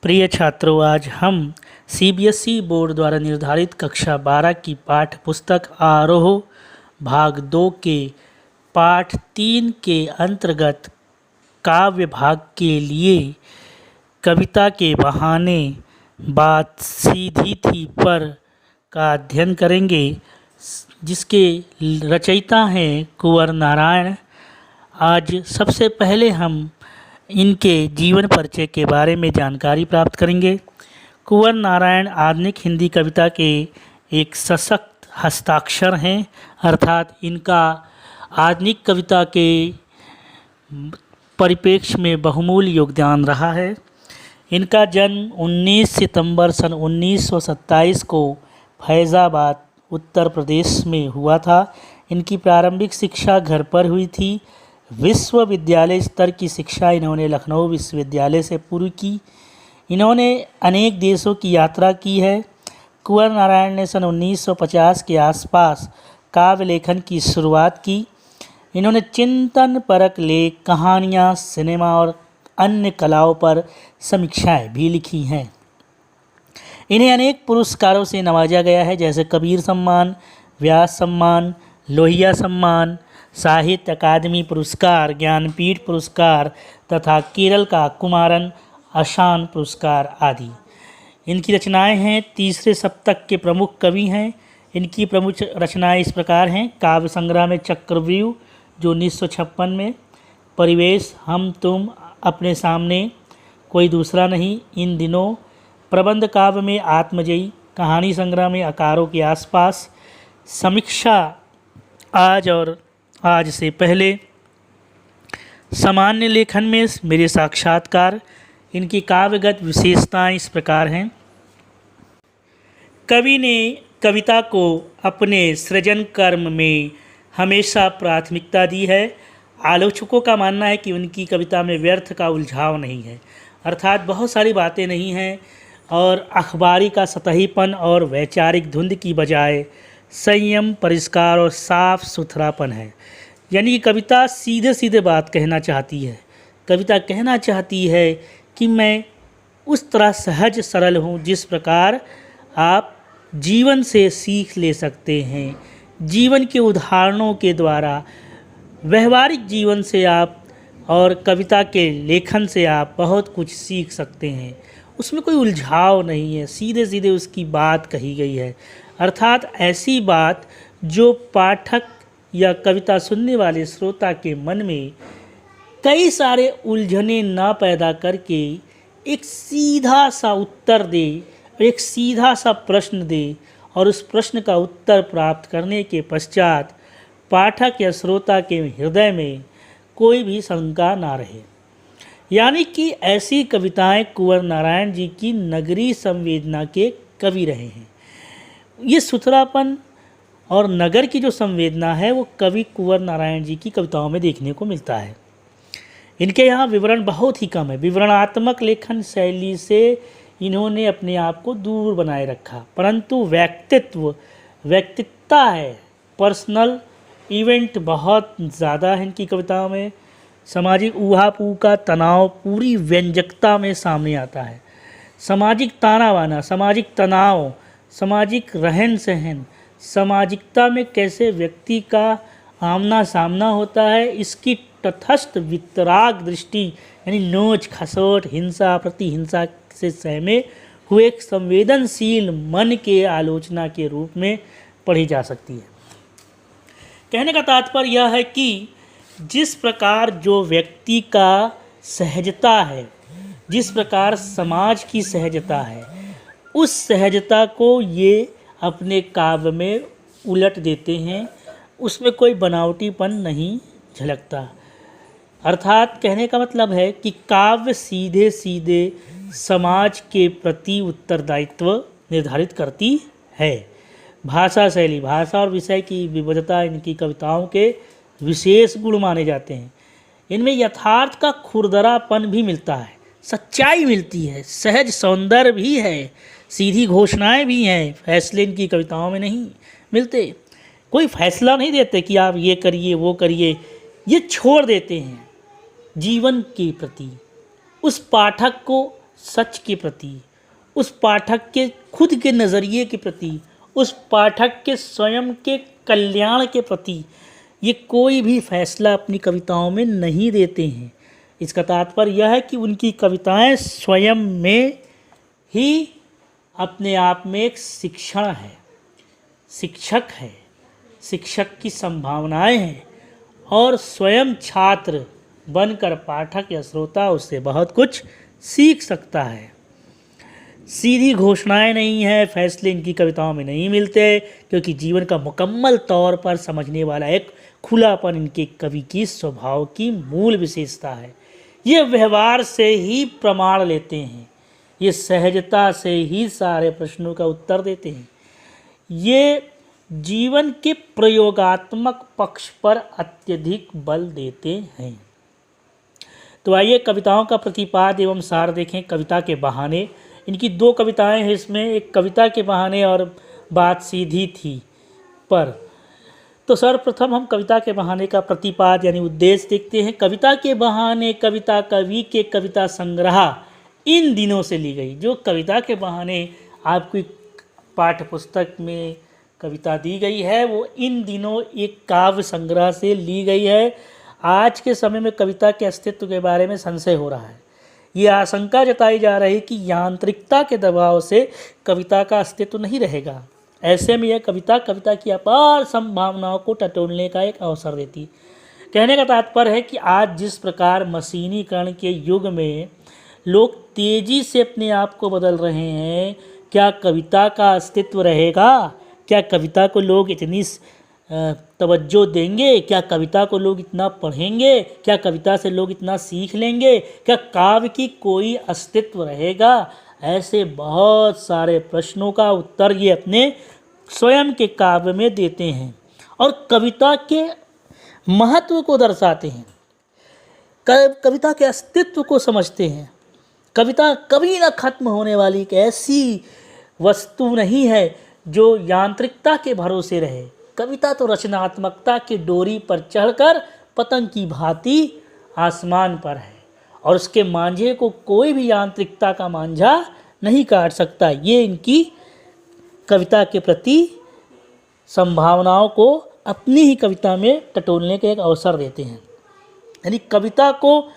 प्रिय छात्रों, आज हम सीबीएसई बोर्ड द्वारा निर्धारित कक्षा 12 की पाठ्य पुस्तक आरोह भाग 2 के पाठ 3 के अंतर्गत काव्य भाग के लिए कविता के बहाने बात सीधी थी पर का अध्ययन करेंगे, जिसके रचयिता हैं कुंवर नारायण। आज सबसे पहले हम इनके जीवन परिचय के बारे में जानकारी प्राप्त करेंगे। कुंवर नारायण आधुनिक हिंदी कविता के एक सशक्त हस्ताक्षर हैं, अर्थात इनका आधुनिक कविता के परिप्रेक्ष्य में बहुमूल्य योगदान रहा है। इनका जन्म 19 सितंबर सन 1927 को फैज़ाबाद उत्तर प्रदेश में हुआ था। इनकी प्रारंभिक शिक्षा घर पर हुई थी। विश्वविद्यालय स्तर की शिक्षा इन्होंने लखनऊ विश्वविद्यालय से पूरी की। इन्होंने अनेक देशों की यात्रा की है। कुंवर नारायण ने सन 1950 के आसपास काव्य लेखन की शुरुआत की। इन्होंने चिंतन परक लेख, कहानियाँ, सिनेमा और अन्य कलाओं पर समीक्षाएं भी लिखी हैं। इन्हें अनेक पुरस्कारों से नवाजा गया है, जैसे कबीर सम्मान, व्यास सम्मान, लोहिया सम्मान, साहित्य अकादमी पुरस्कार, ज्ञानपीठ पुरस्कार तथा केरल का कुमारन अशान पुरस्कार आदि। इनकी रचनाएं हैं। तीसरे सप्तक के प्रमुख कवि हैं। इनकी प्रमुख रचनाएं इस प्रकार हैं: काव्य संग्रह में चक्रव्यूह जो 1956 में, परिवेश, हम तुम, अपने सामने, कोई दूसरा नहीं, इन दिनों, प्रबंध काव्य में आत्मजयी, कहानी संग्रह में अकारों के आसपास, समीक्षा आज और आज से पहले, सामान्य लेखन में मेरे साक्षात्कार। इनकी काव्यगत विशेषताएं इस प्रकार हैं। कवि ने कविता को अपने सृजन कर्म में हमेशा प्राथमिकता दी है। आलोचकों का मानना है कि उनकी कविता में व्यर्थ का उलझाव नहीं है, अर्थात बहुत सारी बातें नहीं हैं और अखबारी का सतहीपन और वैचारिक धुंध की बजाय संयम, परिष्कार और साफ सुथरापन है। यानी कि कविता सीधे सीधे बात कहना चाहती है। कविता कहना चाहती है कि मैं उस तरह सहज सरल हूँ जिस प्रकार आप जीवन से सीख ले सकते हैं। जीवन के उदाहरणों के द्वारा, व्यवहारिक जीवन से आप और कविता के लेखन से आप बहुत कुछ सीख सकते हैं। उसमें कोई उलझाव नहीं है, सीधे सीधे उसकी बात कही गई है, अर्थात ऐसी बात जो पाठक या कविता सुनने वाले श्रोता के मन में कई सारे उलझने ना पैदा करके एक सीधा सा उत्तर दे, एक सीधा सा प्रश्न दे और उस प्रश्न का उत्तर प्राप्त करने के पश्चात पाठक या श्रोता के हृदय में कोई भी शंका ना रहे। यानी कि ऐसी कविताएं कुंवर नारायण जी की नगरी संवेदना के कवि रहे हैं। ये सुथरापन और नगर की जो संवेदना है वो कवि कुंवर नारायण जी की कविताओं में देखने को मिलता है। इनके यहाँ विवरण बहुत ही कम है। विवरणात्मक लेखन शैली से इन्होंने अपने आप को दूर बनाए रखा, परंतु व्यक्तित्वता है, पर्सनल इवेंट बहुत ज़्यादा है इनकी कविताओं में। सामाजिक ऊहापोह का तनाव पूरी व्यंजकता में सामने आता है। सामाजिक ताना बाना, सामाजिक तनाव, सामाजिक रहन सहन, सामाजिकता में कैसे व्यक्ति का आमना सामना होता है, इसकी तटस्थ वितराग दृष्टि, यानी नोच खसोट, हिंसा प्रतिहिंसा से सहमे हुए एक संवेदनशील मन के आलोचना के रूप में पढ़ी जा सकती है। कहने का तात्पर्य यह है कि जिस प्रकार जो व्यक्ति का सहजता है, जिस प्रकार समाज की सहजता है, उस सहजता को ये अपने काव्य में उलट देते हैं। उसमें कोई बनावटीपन नहीं झलकता। अर्थात कहने का मतलब है कि काव्य सीधे सीधे समाज के प्रति उत्तरदायित्व निर्धारित करती है। भाषा शैली, भाषा और विषय की विविधता इनकी कविताओं के विशेष गुण माने जाते हैं। इनमें यथार्थ का खुरदरापन भी मिलता है, सच्चाई मिलती है, सहज सौंदर्य भी है, सीधी घोषणाएं भी हैं। फैसले इनकी कविताओं में नहीं मिलते। कोई फैसला नहीं देते कि आप ये करिए वो करिए, ये छोड़ देते हैं जीवन के प्रति। उस पाठक को सच के प्रति, उस पाठक के खुद के नज़रिए के प्रति, उस पाठक के स्वयं के कल्याण के प्रति ये कोई भी फैसला अपनी कविताओं में नहीं देते हैं। इसका तात्पर्य यह है कि उनकी कविताएं स्वयं में ही अपने आप में एक शिक्षण है, शिक्षक है, शिक्षक की संभावनाएं हैं और स्वयं छात्र बनकर पाठक या श्रोता उससे बहुत कुछ सीख सकता है। सीधी घोषणाएं नहीं है, फैसले इनकी कविताओं में नहीं मिलते, क्योंकि जीवन का मुकम्मल तौर पर समझने वाला एक खुलापन इनके कवि की स्वभाव की मूल विशेषता है। ये व्यवहार से ही प्रमाण लेते हैं, ये सहजता से ही सारे प्रश्नों का उत्तर देते हैं, ये जीवन के प्रयोगात्मक पक्ष पर अत्यधिक बल देते हैं। तो आइए कविताओं का प्रतिपाद एवं सार देखें। कविता के बहाने, इनकी दो कविताएं हैं इसमें, एक कविता के बहाने और बात सीधी थी पर। तो सर्वप्रथम हम कविता के बहाने का प्रतिपाद यानी उद्देश्य देखते हैं। कविता के बहाने कविता कवि के कविता संग्रह इन दिनों से ली गई। जो कविता के बहाने आपकी पाठ्य पुस्तक में कविता दी गई है वो इन दिनों एक काव्य संग्रह से ली गई है। आज के समय में कविता के अस्तित्व के बारे में संशय हो रहा है। ये आशंका जताई जा रही है कि यांत्रिकता के दबाव से कविता का अस्तित्व नहीं रहेगा। ऐसे में यह कविता की अपार संभावनाओं को टटोलने का एक अवसर देती है। कहने का तात्पर्य है कि आज जिस प्रकार मशीनीकरण के युग में लोग तेजी से अपने आप को बदल रहे हैं, क्या कविता का अस्तित्व रहेगा? क्या कविता को लोग इतनी तवज्जो देंगे? क्या कविता को लोग इतना पढ़ेंगे? क्या कविता से लोग इतना सीख लेंगे? क्या काव्य की कोई अस्तित्व रहेगा? ऐसे बहुत सारे प्रश्नों का उत्तर ये अपने स्वयं के काव्य में देते हैं और कविता के महत्व को दर्शाते हैं, कविता के अस्तित्व को समझते हैं। कविता कभी न खत्म होने वाली एक ऐसी वस्तु नहीं है जो यांत्रिकता के भरोसे रहे। कविता तो रचनात्मकता की डोरी पर चढ़कर पतंग की भांति आसमान पर है और उसके मांझे को कोई भी यांत्रिकता का मांझा नहीं काट सकता। ये इनकी कविता के प्रति संभावनाओं को अपनी ही कविता में टटोलने के एक अवसर देते हैं। यानी कविता को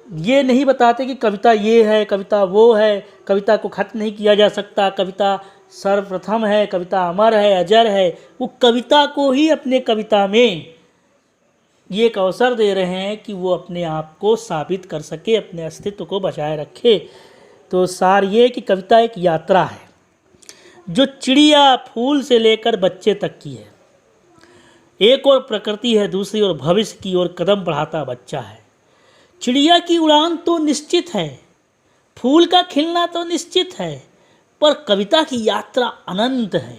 ये नहीं बताते कि कविता ये है, कविता वो है, कविता को खत्म नहीं किया जा सकता, कविता सर्वप्रथम है, कविता अमर है, अजर है। वो कविता को ही अपने कविता में ये एक अवसर दे रहे हैं कि वो अपने आप को साबित कर सके, अपने अस्तित्व को बचाए रखे। तो सार ये कि कविता एक यात्रा है जो चिड़िया फूल से लेकर बच्चे तक की है। एक और प्रकृति है, दूसरी ओर भविष्य की ओर कदम बढ़ाता बच्चा है। चिड़िया की उड़ान तो निश्चित है, फूल का खिलना तो निश्चित है, पर कविता की यात्रा अनंत है।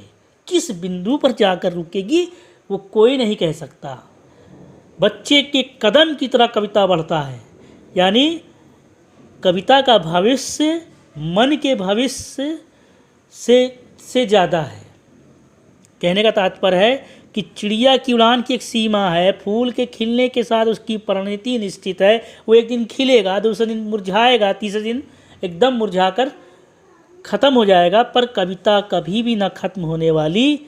किस बिंदु पर जाकर रुकेगी वो कोई नहीं कह सकता। बच्चे के कदम की तरह कविता बढ़ता है, यानी कविता का भविष्य मन के भविष्य से ज़्यादा है। कहने का तात्पर्य है कि चिड़िया की उड़ान की एक सीमा है, फूल के खिलने के साथ उसकी परिणति निश्चित है। वो एक दिन खिलेगा, दूसरे दिन मुरझाएगा, तीसरे दिन एकदम मुरझाकर ख़त्म हो जाएगा। पर कविता कभी भी न खत्म होने वाली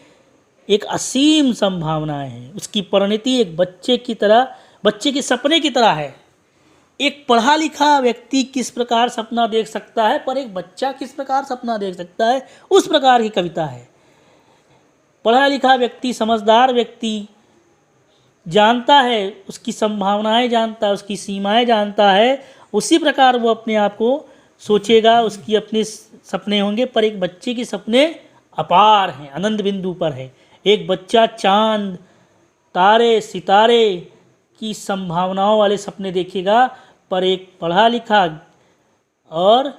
एक असीम संभावनाएं हैं। उसकी परिणति एक बच्चे की तरह, बच्चे के सपने की तरह है। एक पढ़ा लिखा व्यक्ति किस प्रकार सपना देख सकता है, पर एक बच्चा किस प्रकार सपना देख सकता है, उस प्रकार की कविता है। पढ़ा लिखा व्यक्ति, समझदार व्यक्ति जानता है, उसकी संभावनाएं जानता है, उसकी सीमाएं जानता है, उसी प्रकार वो अपने आप को सोचेगा, उसकी अपने सपने होंगे। पर एक बच्चे के सपने अपार हैं, अनंत बिंदु पर है। एक बच्चा चांद, तारे, सितारे की संभावनाओं वाले सपने देखेगा, पर एक पढ़ा लिखा और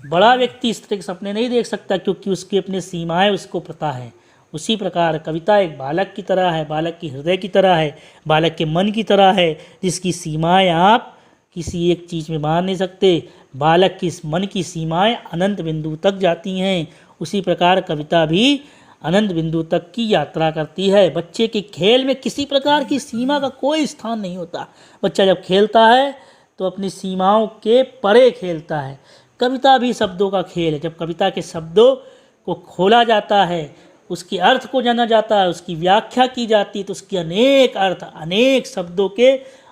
बड़ा व्यक्ति इस तरह के सपने नहीं देख सकता, क्योंकि उसकी अपनी सीमाएं उसको पता है। उसी प्रकार कविता एक बालक की तरह है, बालक के हृदय की तरह है, बालक के मन की तरह है, जिसकी सीमाएं आप किसी एक चीज़ में मान नहीं सकते। बालक की मन की सीमाएं अनंत बिंदु तक जाती हैं। उसी प्रकार कविता भी अनंत बिंदु तक की यात्रा करती है। बच्चे के खेल में किसी प्रकार की सीमा का कोई स्थान नहीं होता। बच्चा जब खेलता है तो अपनी सीमाओं के परे खेलता है। कविता भी शब्दों का खेल है। जब कविता के शब्दों को खोला जाता है, उसके अर्थ को जाना जाता है, उसकी व्याख्या की जाती है, तो उसके अनेक अर्थ, अनेक शब्दों के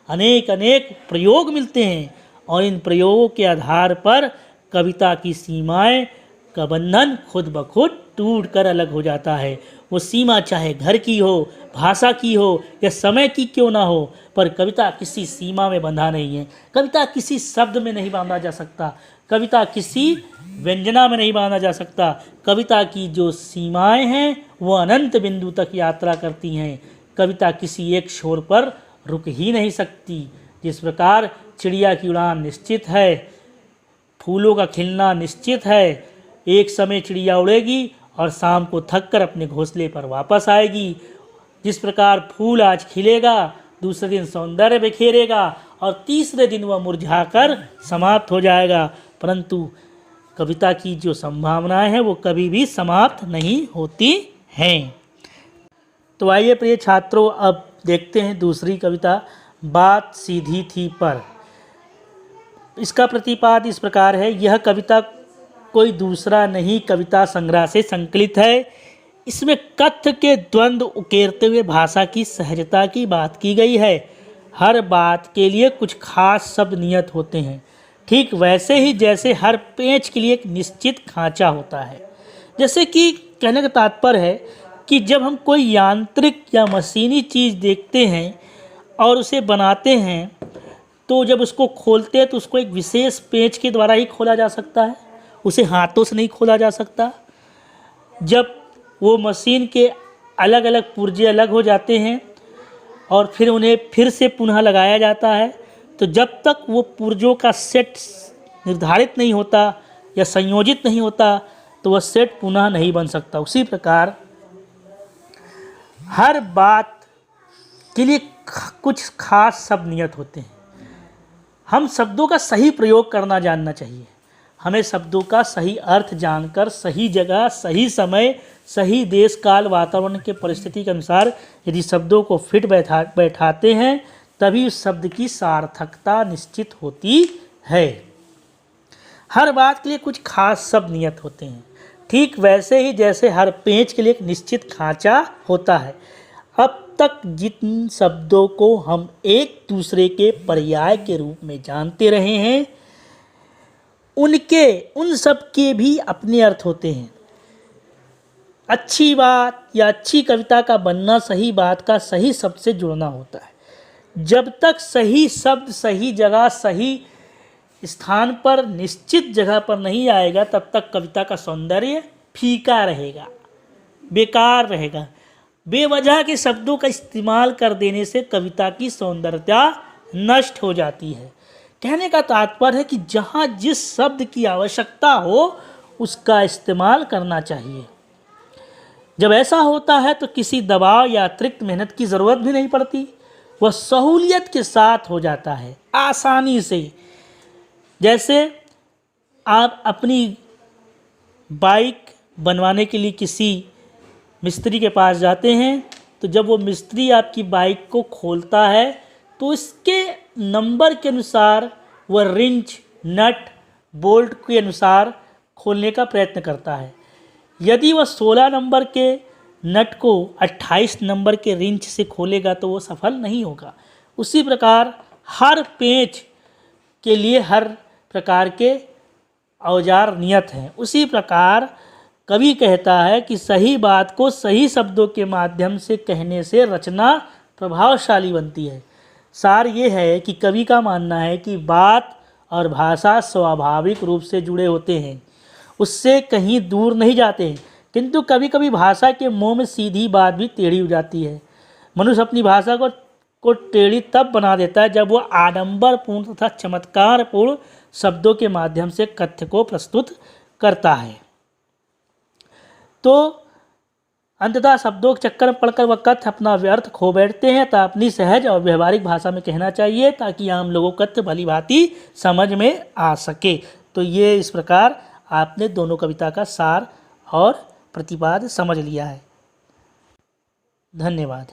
अनेक अनेक प्रयोग मिलते हैं और इन प्रयोगों के आधार पर कविता की सीमाएं का बंधन खुद ब खुद टूट कर अलग हो जाता है। वो सीमा चाहे घर की हो, भाषा की हो या समय की क्यों ना हो, पर कविता किसी सीमा में बंधा नहीं है। कविता किसी शब्द में नहीं बांधा जा सकता, कविता किसी व्यंजना में नहीं बांधा जा सकता। कविता की जो सीमाएं हैं वो अनंत बिंदु तक यात्रा करती हैं। कविता किसी एक छोर पर रुक ही नहीं सकती। जिस प्रकार चिड़िया की उड़ान निश्चित है, फूलों का खिलना निश्चित है, एक समय चिड़िया उड़ेगी और शाम को थककर अपने घोंसले पर वापस आएगी। जिस प्रकार फूल आज खिलेगा, दूसरे दिन सौंदर्य बिखेरेगा और तीसरे दिन वह मुरझाकर समाप्त हो जाएगा, परंतु कविता की जो संभावनाएं हैं वो कभी भी समाप्त नहीं होती हैं। तो आइए प्रिय छात्रों, अब देखते हैं दूसरी कविता, बात सीधी थी पर। इसका प्रतिपाद इस प्रकार है। यह कविता कोई दूसरा नहीं कविता संग्रह से संकलित है। इसमें कथ्य के द्वंद्व उकेरते हुए भाषा की सहजता की बात की गई है। हर बात के लिए कुछ खास शब्द नियत होते हैं, ठीक वैसे ही जैसे हर पेंच के लिए एक निश्चित खांचा होता है। जैसे कि कहने का तात्पर्य है कि जब हम कोई यांत्रिक या मशीनी चीज़ देखते हैं और उसे बनाते हैं, तो जब उसको खोलते हैं तो उसको एक विशेष पेंच के द्वारा ही खोला जा सकता है, उसे हाथों से नहीं खोला जा सकता। जब वो मशीन के अलग अलग पुर्जे अलग हो जाते हैं और फिर उन्हें फिर से पुनः लगाया जाता है, तो जब तक वो पुर्जों का सेट निर्धारित नहीं होता या संयोजित नहीं होता तो वह सेट पुनः नहीं बन सकता। उसी प्रकार हर बात के लिए कुछ खास शब्द नियत होते हैं। हम शब्दों का सही प्रयोग करना जानना चाहिए। हमें शब्दों का सही अर्थ जानकर सही जगह, सही समय, सही देश काल वातावरण के परिस्थिति के अनुसार यदि शब्दों को फिट बैठाते हैं, तभी उस शब्द की सार्थकता निश्चित होती है। हर बात के लिए कुछ खास शब्द नियत होते हैं, ठीक वैसे ही जैसे हर पेंच के लिए एक निश्चित खांचा होता है। अब तक जिन शब्दों को हम एक दूसरे के पर्याय के रूप में जानते रहे हैं, उन सब के भी अपने अर्थ होते हैं। अच्छी बात या अच्छी कविता का बनना सही बात का सही शब्द से जुड़ना होता है। जब तक सही शब्द सही जगह सही स्थान पर निश्चित जगह पर नहीं आएगा, तब तक कविता का सौंदर्य फीका रहेगा, बेकार रहेगा। बेवजह के शब्दों का इस्तेमाल कर देने से कविता की सौंदर्यता नष्ट हो जाती है। कहने का तात्पर्य है कि जहाँ जिस शब्द की आवश्यकता हो उसका इस्तेमाल करना चाहिए। जब ऐसा होता है तो किसी दबाव या अतिरिक्त मेहनत की ज़रूरत भी नहीं पड़ती, वह सहूलियत के साथ हो जाता है, आसानी से। जैसे आप अपनी बाइक बनवाने के लिए किसी मिस्त्री के पास जाते हैं, तो जब वो मिस्त्री आपकी बाइक को खोलता है तो इसके नंबर के अनुसार वह रिंच, नट, बोल्ट के अनुसार खोलने का प्रयत्न करता है। यदि वह 16 नंबर के नट को 28 नंबर के रिंच से खोलेगा तो वो सफल नहीं होगा। उसी प्रकार हर पेंच के लिए हर प्रकार के औजार नियत हैं। उसी प्रकार कवि कहता है कि सही बात को सही शब्दों के माध्यम से कहने से रचना प्रभावशाली बनती है। सार ये है कि कवि का मानना है कि बात और भाषा स्वाभाविक रूप से जुड़े होते हैं, उससे कहीं दूर नहीं जाते हैं, किंतु कभी कभी भाषा के मोह में सीधी बात भी टेढ़ी हो जाती है। मनुष्य अपनी भाषा को टेढ़ी तब बना देता है जब वह आडंबरपूर्ण तथा चमत्कारपूर्ण शब्दों के माध्यम से कथ्य को प्रस्तुत करता है। तो अंततः शब्दों के चक्कर में पड़कर वह कथ्य अपना व्यर्थ खो बैठते हैं। तो अपनी सहज और व्यवहारिक भाषा में कहना चाहिए ताकि आम लोगों को कथ्य भली भांति समझ में आ सके। तो ये इस प्रकार आपने दोनों कविता का सार और प्रतिपाद समझ लिया है। धन्यवाद।